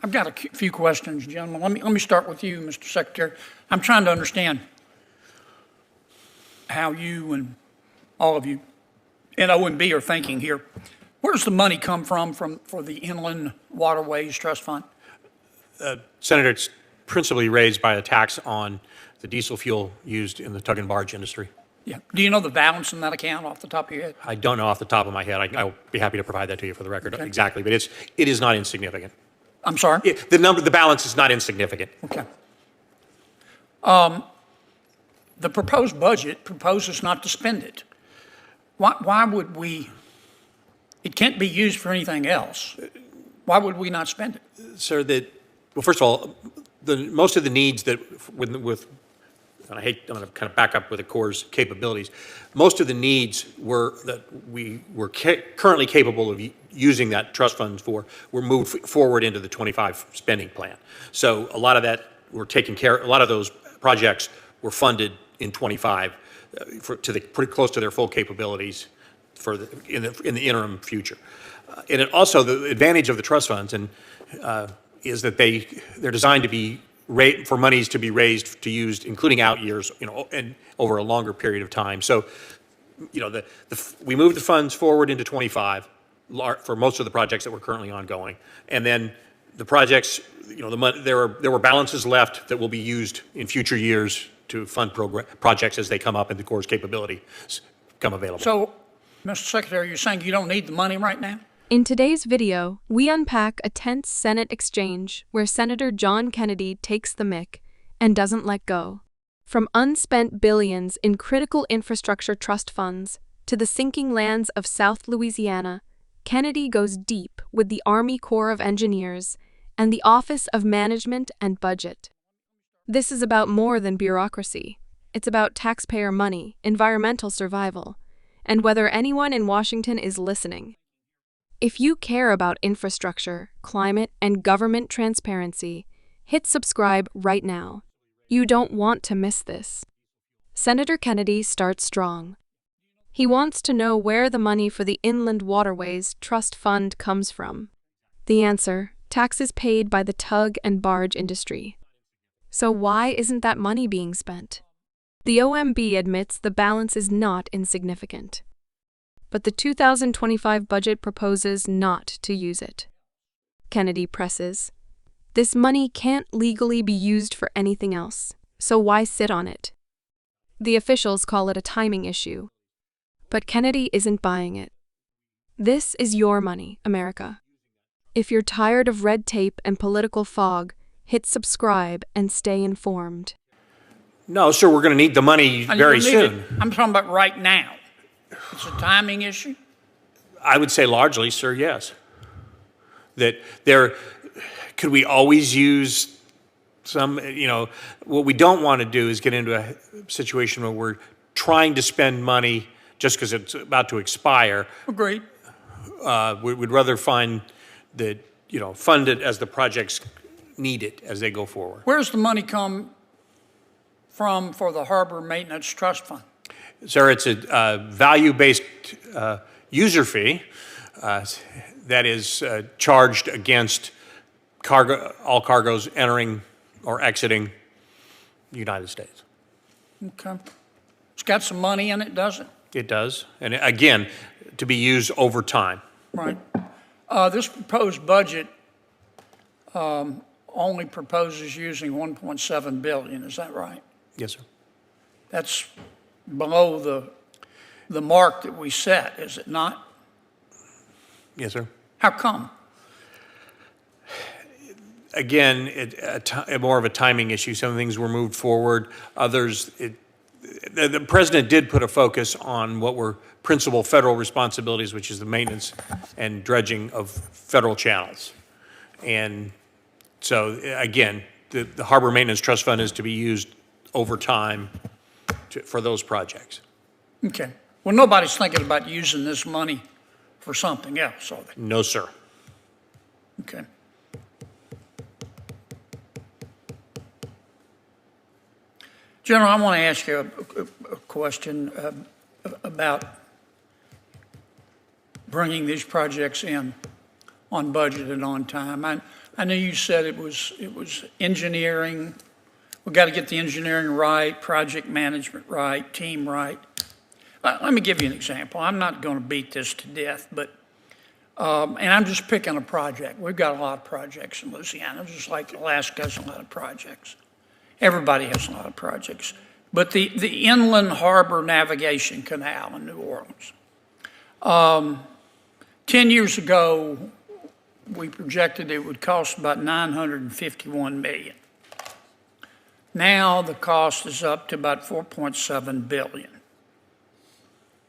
I've got a few questions, gentlemen. Let me start with you, Mr. Secretary. I'm trying to understand how you and all of you in OMB are thinking here. Where does the money come from for the Inland Waterways Trust Fund? Senator, it's principally raised by a tax on the diesel fuel used in the tug and barge industry. Yeah. Do you know the balance in that account off the top of your head? I don't know off the top of my head. I'll be happy to provide that to you for the record. Okay. Exactly, but it is not insignificant. I'm sorry? The balance is not insignificant. Okay. The proposed budget proposes not to spend it. Why would we? It can't be used for anything else. Why would we not spend it? Sir, well, first of all, most of the needs that and I'm going to kind of back up with the Corps' capabilities. Most of the needs that we were currently capable of using that trust funds for were moved forward into the 25 spending plan. So a lot of that were taken care. A lot of those projects were funded in 25 pretty close to their full capabilities in the interim future. And it also, the advantage of the trust funds is that they're designed to be for monies to be raised to used, including out years, and over a longer period of time. So, we moved the funds forward into 25 for most of the projects that were currently ongoing, and then the projects, there were balances left that will be used in future years to fund projects as they come up and the Corps' capability come available. So, Mr. Secretary, you're saying you don't need the money right now? In today's video, we unpack a tense Senate exchange where Senator John Kennedy takes the mic and doesn't let go. From unspent billions in critical infrastructure trust funds to the sinking lands of South Louisiana, Kennedy goes deep with the Army Corps of Engineers and the Office of Management and Budget. This is about more than bureaucracy. It's about taxpayer money, environmental survival, and whether anyone in Washington is listening. If you care about infrastructure, climate, and government transparency, hit subscribe right now. You don't want to miss this. Senator Kennedy starts strong. He wants to know where the money for the Inland Waterways Trust Fund comes from. The answer: taxes paid by the tug and barge industry. So why isn't that money being spent? The OMB admits the balance is not insignificant, but the 2025 budget proposes not to use it. Kennedy presses, "This money can't legally be used for anything else, so why sit on it?" The officials call it a timing issue, but Kennedy isn't buying it. This is your money, America. If you're tired of red tape and political fog, hit subscribe and stay informed. No, sir, we're going to need the money very soon. I'm talking about right now. It's a timing issue? I would say largely, sir, yes. Could we always use some, what we don't want to do is get into a situation where we're trying to spend money just because it's about to expire. Agreed. We'd rather find that, fund it as the projects need it as they go forward. Where's the money come from for the Harbor Maintenance Trust Fund? Sir, it's a value-based user fee that is charged against all cargoes entering or exiting the United States. Okay. It's got some money in it, does it? It does. And again, to be used over time. Right. This proposed budget only proposes using $1.7 billion. Is that right? Yes, sir. That's below the mark that we set, is it not? Yes, sir. How come? Again, more of a timing issue. Some things were moved forward. Others, the president did put a focus on what were principal federal responsibilities, which is the maintenance and dredging of federal channels. And so, again, the Harbor Maintenance Trust Fund is to be used over time for those projects. Okay. Well, nobody's thinking about using this money for something else, are they? No, sir. Okay. General, I want to ask you a question about bringing these projects in on budget and on time. I I know you said it was engineering. We got to get the engineering right, project management right, team right. Let me give you an example. I'm not going to beat this to death, but and I'm just picking a project. We've got a lot of projects in Louisiana, just like Alaska has a lot of projects. Everybody has a lot of projects. But the Inland Harbor Navigation Canal in New Orleans. 10 years ago, we projected it would cost about $951 million. Now the cost is up to about $4.7 billion.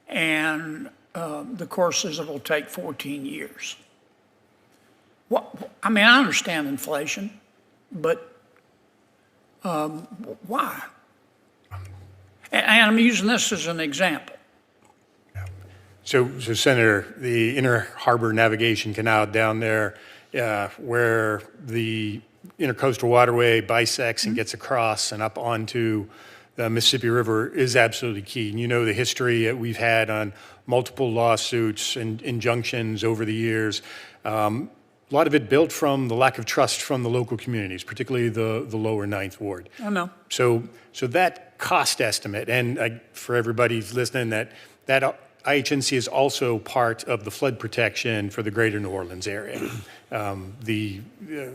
And the course says it will take 14 years. I mean, I understand inflation, but why? And I'm using this as an example. So Senator, the Inner Harbor Navigation Canal down there, where the intercoastal waterway bisects and gets across and up onto the Mississippi River, is absolutely key. And you know the history that we've had on multiple lawsuits and injunctions over the years. A lot of it built from the lack of trust from the local communities, particularly the lower Ninth Ward. I know. So that cost estimate, and for everybody who's listening, that IHNC is also part of the flood protection for the greater New Orleans area, the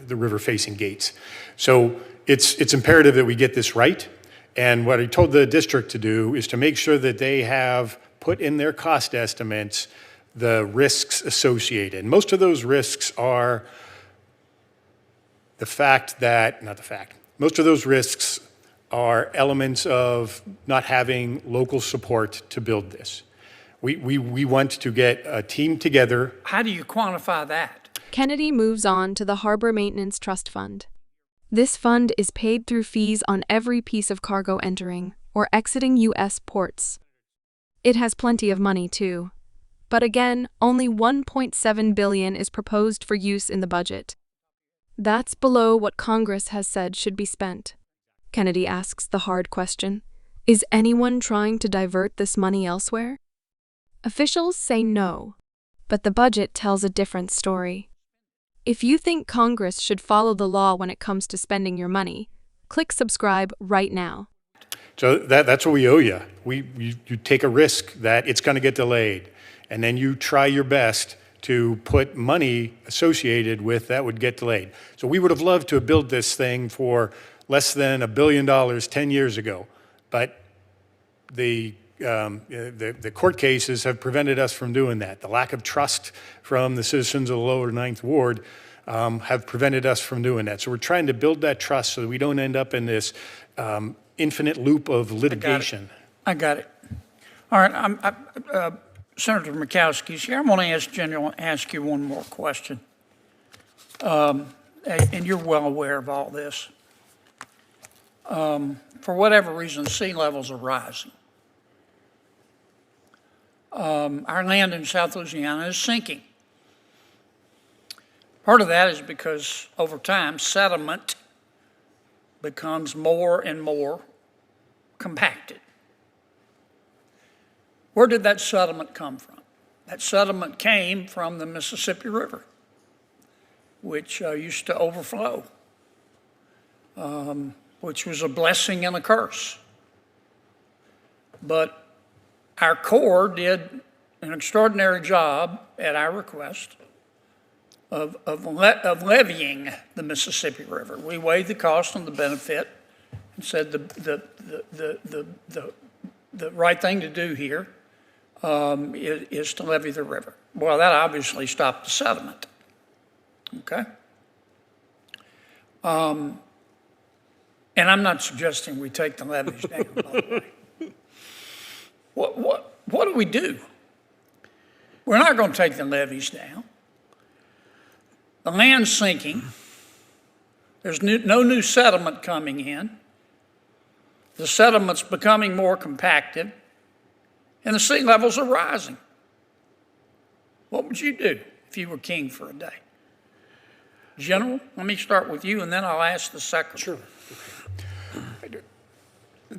river-facing gates. So it's imperative that we get this right. And what I told the district to do is to make sure that they have put in their cost estimates the risks associated. And most of those risks are most of those risks are elements of not having local support to build this. We want to get a team together. How do you quantify that? Kennedy moves on to the Harbor Maintenance Trust Fund. This fund is paid through fees on every piece of cargo entering or exiting U.S. ports. It has plenty of money, too. But again, only $1.7 billion is proposed for use in the budget. That's below what Congress has said should be spent. Kennedy asks the hard question: is anyone trying to divert this money elsewhere? Officials say no, but the budget tells a different story. If you think Congress should follow the law when it comes to spending your money, click subscribe right now. So that's what we owe you. You take a risk that it's going to get delayed, and then you try your best to put money associated with that would get delayed. So we would have loved to have built this thing for less than $1 billion 10 years ago, but the court cases have prevented us from doing that. The lack of trust from the citizens of the lower Ninth Ward have prevented us from doing that. So we're trying to build that trust so that we don't end up in this infinite loop of litigation. I got it. All right, Senator Murkowski's here. I'm going to ask you one more question. And you're well aware of all this. For whatever reason, sea levels are rising. Our land in South Louisiana is sinking. Part of that is because over time, sediment becomes more and more compacted. Where did that sediment come from? That sediment came from the Mississippi River, which used to overflow, which was a blessing and a curse. But our Corps did an extraordinary job, at our request, of levying the Mississippi River. We weighed the cost and the benefit and said the right thing to do here is to levy the river. Well, that obviously stopped the sediment. Okay? And I'm not suggesting we take the levees down, by the way. What do we do? We're not going to take the levees down. The land's sinking. There's no new sediment coming in. The sediment's becoming more compacted, and the sea levels are rising. What would you do if you were king for a day? General, let me start with you, and then I'll ask the secretary. Sure.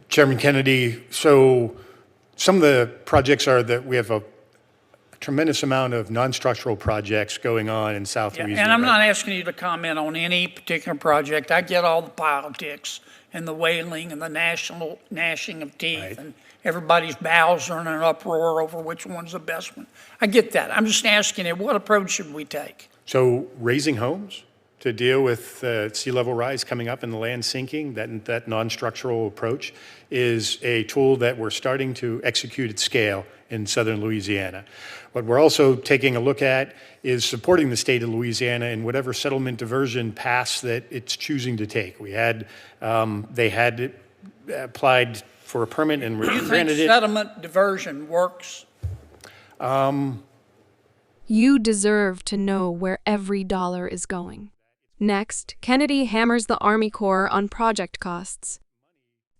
Chairman Kennedy, so some of the projects are that we have a tremendous amount of non-structural projects going on in South Yeah, Louisiana. and I'm not asking you to comment on any particular project. I get all the politics and the wailing and the national gnashing of teeth Right. and everybody's bowels are in an uproar over which one's the best one. I get that. I'm just asking you, what approach should we take? So raising homes to deal with sea level rise coming up and the land sinking, that non-structural approach is a tool that we're starting to execute at scale in southern Louisiana. What we're also taking a look at is supporting the state of Louisiana in whatever settlement diversion paths that it's choosing to take. They had applied for a permit and Do you think granted it. sediment diversion works? You deserve to know where every dollar is going. Next, Kennedy hammers the Army Corps on project costs.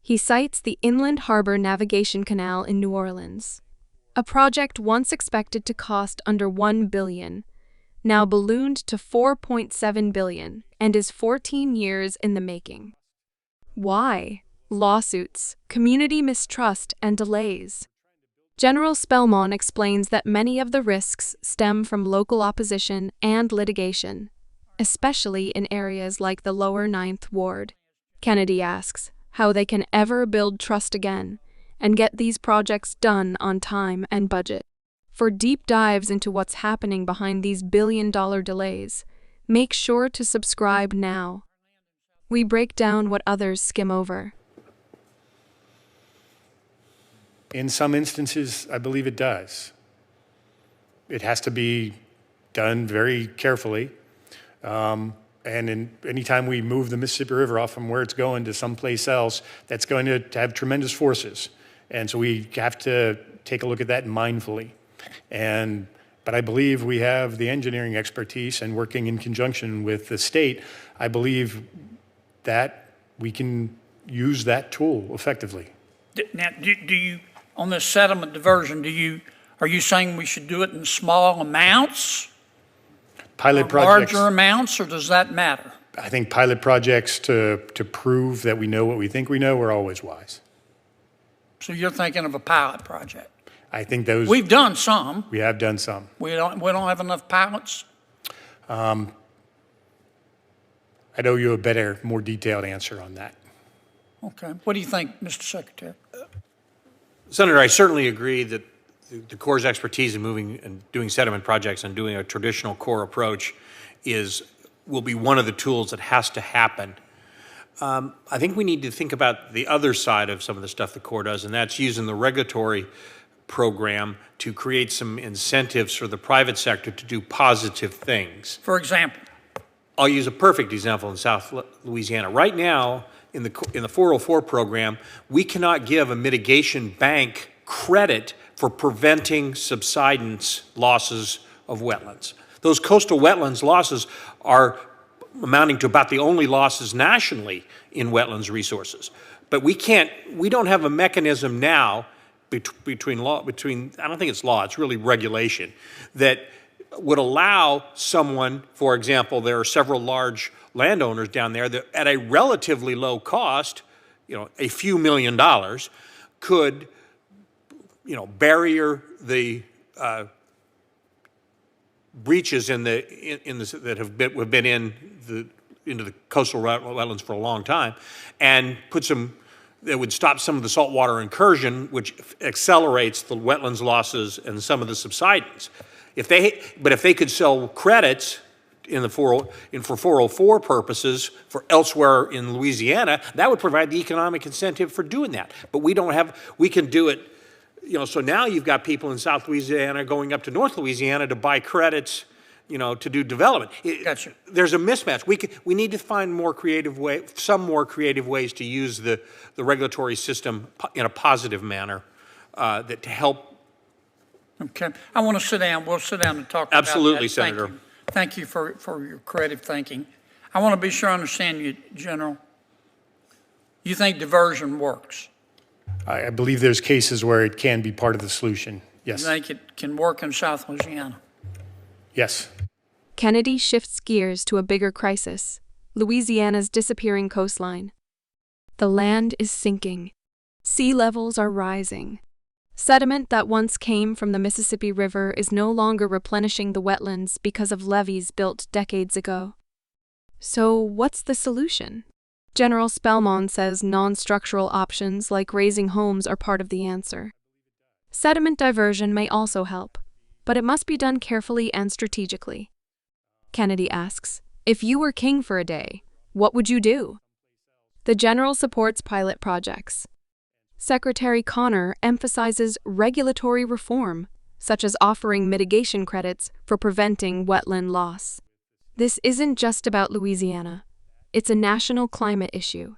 He cites the Inland Harbor Navigation Canal in New Orleans, a project once expected to cost under $1 billion, now ballooned to $4.7 billion and is 14 years in the making. Why? Lawsuits, community mistrust, and delays. General Spellman explains that many of the risks stem from local opposition and litigation, especially in areas like the lower Ninth Ward. Kennedy asks how they can ever build trust again and get these projects done on time and budget. For deep dives into what's happening behind these billion-dollar delays, make sure to subscribe now. We break down what others skim over. In some instances, I believe it does. It has to be done very carefully. Anytime we move the Mississippi River off from where it's going to someplace else, that's going to have tremendous forces. And so we have to take a look at that mindfully. But I believe we have the engineering expertise, and working in conjunction with the state, I believe that we can use that tool effectively. Now, do you, on this sediment diversion, are you saying we should do it in small amounts? Pilot Or projects. larger amounts, or does that matter? I think pilot projects to prove that we know what we think we know are always wise. So you're thinking of a pilot project? I think those, We've done some. we have done some. We don't have enough pilots? I'd owe you a better, more detailed answer on that. Okay. What do you think, Mr. Secretary? Senator, I certainly agree that the Corps' expertise in moving and doing sediment projects and doing a traditional Corps approach will be one of the tools that has to happen. I think we need to think about the other side of some of the stuff the Corps does, and that's using the regulatory program to create some incentives for the private sector to do positive things. For example? I'll use a perfect example in South Louisiana. Right now, in the 404 program, we cannot give a mitigation bank credit for preventing subsidence losses of wetlands. Those coastal wetlands losses are amounting to about the only losses nationally in wetlands resources. But we don't have a mechanism now between, I don't think it's law, it's really regulation, that would allow someone, for example, there are several large landowners down there that at a relatively low cost, a few $1,000,000, could barrier the breaches that have been into the coastal wetlands for a long time, and that would stop some of the saltwater incursion, which accelerates the wetlands losses and some of the subsidence. But if they could sell credits for 404 purposes for elsewhere in Louisiana, that would provide the economic incentive for doing that. But we can do it. So now you've got people in South Louisiana going up to North Louisiana to buy credits, to do development. Gotcha. There's a mismatch. We need to find some more creative ways to use the regulatory system in a positive manner to help. Okay. I want to sit down. We'll sit down and talk about that. Absolutely, Senator. Thank you for your creative thinking. I want to be sure I understand you, General. You think diversion works? I believe there's cases where it can be part of the solution. Yes. You think it can work in South Louisiana? Yes. Kennedy shifts gears to a bigger crisis: Louisiana's disappearing coastline. The land is sinking. Sea levels are rising. Sediment that once came from the Mississippi River is no longer replenishing the wetlands because of levees built decades ago. So, what's the solution? General Spellman says non-structural options like raising homes are part of the answer. Sediment diversion may also help, but it must be done carefully and strategically. Kennedy asks, if you were king for a day, what would you do? The general supports pilot projects. Secretary Connor emphasizes regulatory reform, such as offering mitigation credits for preventing wetland loss. This isn't just about Louisiana. It's a national climate issue.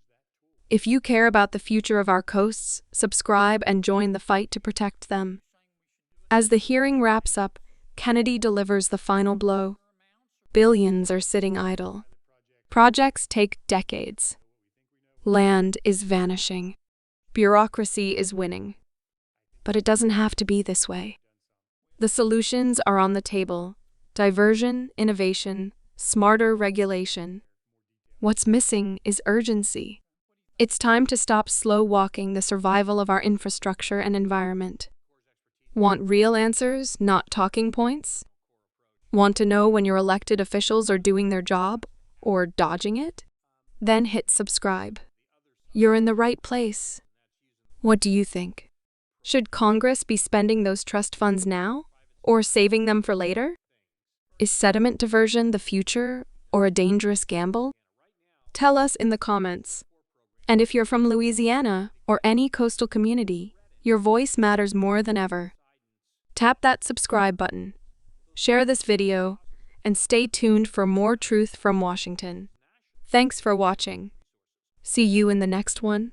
If you care about the future of our coasts, subscribe and join the fight to protect them. As the hearing wraps up, Kennedy delivers the final blow. Billions are sitting idle. Projects take decades. Land is vanishing. Bureaucracy is winning. But it doesn't have to be this way. The solutions are on the table: diversion, innovation, smarter regulation. What's missing is urgency. It's time to stop slow-walking the survival of our infrastructure and environment. Want real answers, not talking points? Want to know when your elected officials are doing their job or dodging it? Then hit subscribe. You're in the right place. What do you think? Should Congress be spending those trust funds now or saving them for later? Is sediment diversion the future or a dangerous gamble? Tell us in the comments. And if you're from Louisiana or any coastal community, your voice matters more than ever. Tap that subscribe button, share this video, and stay tuned for more truth from Washington. Thanks for watching. See you in the next one.